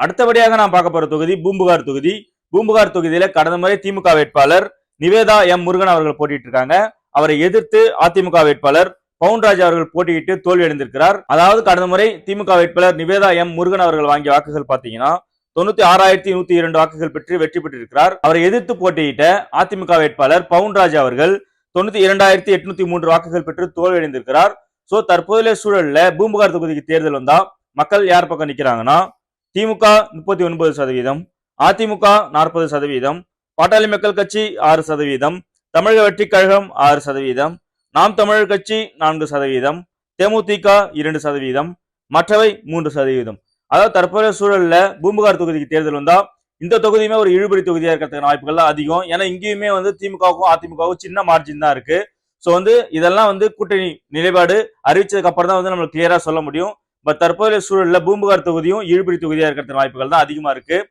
அடுத்தபடியாக நான் பார்க்க போற தொகுதி பூம்புகார் தொகுதி. பூம்புகார் தொகுதியில கடந்த முறை திமுக வேட்பாளர் நிவேதா எம் முருகன் அவர்கள் போட்டிட்டு இருக்காங்க. அவரை எதிர்த்து அதிமுக வேட்பாளர் பவுன்ராஜ் அவர்கள் போட்டியிட்டு தோல்வி அடைந்திருக்கிறார். அதாவது கடந்த முறை திமுக வேட்பாளர் நிவேதா எம் முருகன் அவர்கள் வாங்கிய வாக்குகள் பாத்தீங்கன்னா 96,102 வாக்குகள் பெற்று வெற்றி பெற்றிருக்கிறார். அவரை எதிர்த்து போட்டியிட்ட அதிமுக வேட்பாளர் பவுன்ராஜ் அவர்கள் 92,803 வாக்குகள் பெற்று தோல்வி அடைந்திருக்கிறார். சோ தற்போதைய சூழல்ல பூம்புகார் தொகுதிக்கு தேர்தல் வந்தா மக்கள் யார் பக்கம் நிக்கிறாங்கன்னா திமுக 39%, அதிமுக 40%, பாட்டாளி மக்கள் கட்சி 6%, தமிழக வெற்றி கழகம் 6%, நாம் தமிழர் கட்சி 4%, தேமுதிக 2%, மற்றவை 3%. அதாவது தற்போதைய சூழல்ல பூம்புகார் தொகுதிக்கு தேர்தல் வந்தா இந்த தொகுதியுமே ஒரு இழுபறி தொகுதியா இருக்கிறதுக்கான வாய்ப்புகள் அதிகம். ஏன்னா இங்கேயுமே திமுகவுக்கும் அதிமுகவும் சின்ன மார்ஜின் தான் இருக்கு. சோ இதெல்லாம் கூட்டணி நிலைப்பாடு அறிவிச்சதுக்கு அப்புறம் தான் நம்ம கிளியரா சொல்ல முடியும். பட் தற்போதைய சூழல்ல பூம்புகார் தொகுதியும் இழுபறி தொகுதியா இருக்கிறதுக்கான வாய்ப்புகள் தான் அதிகமா இருக்கு.